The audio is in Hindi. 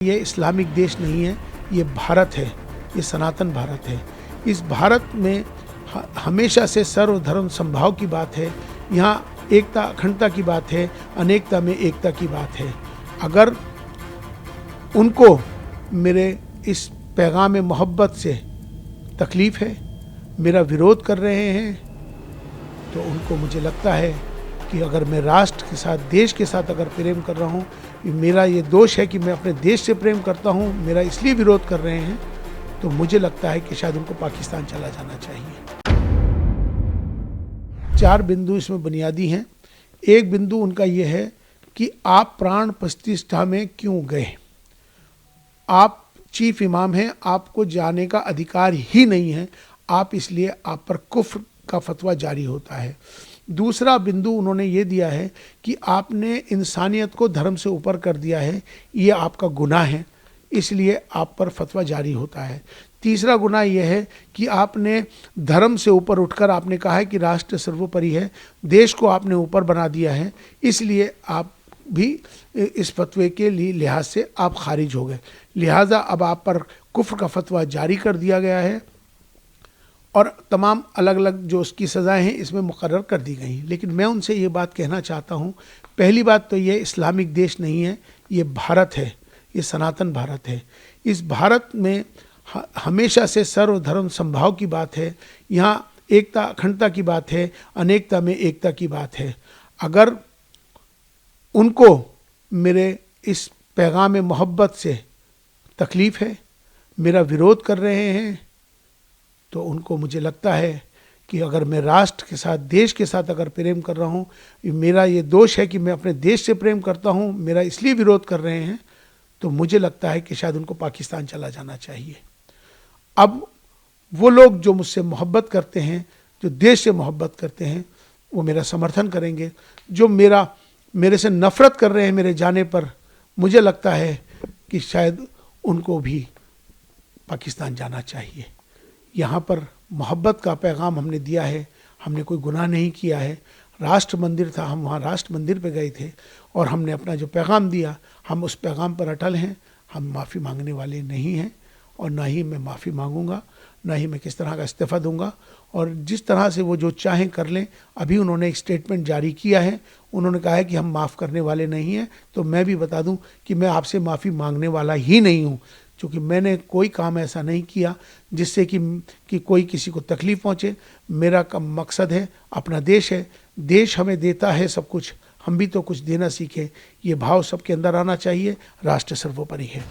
ये इस्लामिक देश नहीं है, ये भारत है, ये सनातन भारत है। इस भारत में हमेशा से सर्वधर्म समभाव की बात है। यहाँ एकता अखंडता की बात है, अनेकता में एकता की बात है। अगर उनको मेरे इस पैगाम मोहब्बत से तकलीफ़ है, मेरा विरोध कर रहे हैं, तो उनको मुझे लगता है कि अगर मैं राष्ट्र के साथ, देश के साथ अगर प्रेम कर रहा हूँ, मेरा ये दोष है कि मैं अपने देश से प्रेम करता हूँ, मेरा इसलिए विरोध कर रहे हैं, तो मुझे लगता है कि शायद उनको पाकिस्तान चला जाना चाहिए। 4 बिंदु इसमें बुनियादी हैं। एक बिंदु उनका ये है कि आप प्राण प्रतिष्ठा में क्यों गए? आप चीफ इमाम हैं, आपको जाने का अधिकार ही नहीं है, आप इसलिए आप पर कुफ्र का फतवा जारी होता है। दूसरा बिंदु उन्होंने ये दिया है कि आपने इंसानियत को धर्म से ऊपर कर दिया है, ये आपका गुनाह है, इसलिए आप पर फतवा जारी होता है। तीसरा गुनाह यह है कि आपने धर्म से ऊपर उठकर आपने कहा है कि राष्ट्र सर्वोपरि है, देश को आपने ऊपर बना दिया है, इसलिए आप भी इस फतवे के लिहाज से आप खारिज हो गए। लिहाजा अब आप पर कुफ्र का फतवा जारी कर दिया गया है और तमाम अलग अलग जो उसकी सज़ाएं हैं इसमें मुकर्रर कर दी गई। लेकिन मैं उनसे ये बात कहना चाहता हूँ, पहली बात तो ये इस्लामिक देश नहीं है, ये भारत है, ये सनातन भारत है। इस भारत में हमेशा से सर्वधर्म समभाव की बात है। यहाँ एकता अखंडता की बात है, अनेकता में एकता की बात है। अगर उनको मेरे इस पैगाम मोहब्बत से तकलीफ़ है, मेरा विरोध कर रहे हैं, तो उनको मुझे लगता है कि अगर मैं राष्ट्र के साथ, देश के साथ अगर प्रेम कर रहा हूँ, मेरा ये दोष है कि मैं अपने देश से प्रेम करता हूँ, मेरा इसलिए विरोध कर रहे हैं, तो मुझे लगता है कि शायद उनको पाकिस्तान चला जाना चाहिए। अब वो लोग जो मुझसे मोहब्बत करते हैं, जो देश से मोहब्बत करते हैं, वो मेरा समर्थन करेंगे। जो मेरे से नफ़रत कर रहे हैं मेरे जाने पर, मुझे लगता है कि शायद उनको भी पाकिस्तान जाना चाहिए। यहाँ पर मोहब्बत का पैगाम हमने दिया है, हमने कोई गुनाह नहीं किया है। राष्ट्र मंदिर था, हम वहाँ राष्ट्र मंदिर पे गए थे और हमने अपना जो पैगाम दिया, हम उस पैगाम पर अटल हैं। हम माफ़ी मांगने वाले नहीं हैं और ना ही मैं माफ़ी मांगूंगा, ना ही मैं किस तरह का इस्तीफ़ा दूंगा। और जिस तरह से वो जो चाहें कर लें। अभी उन्होंने एक स्टेटमेंट जारी किया है, उन्होंने कहा है कि हम माफ़ करने वाले नहीं हैं। तो मैं भी बता दूं कि मैं आपसे माफ़ी मांगने वाला ही नहीं हूं, क्योंकि मैंने कोई काम ऐसा नहीं किया जिससे कि कोई किसी को तकलीफ़ पहुँचे। मेरा मकसद है, अपना देश है, देश हमें देता है सब कुछ, हम भी तो कुछ देना सीखें। ये भाव सबके अंदर आना चाहिए। राष्ट्र सर्वोपरि है।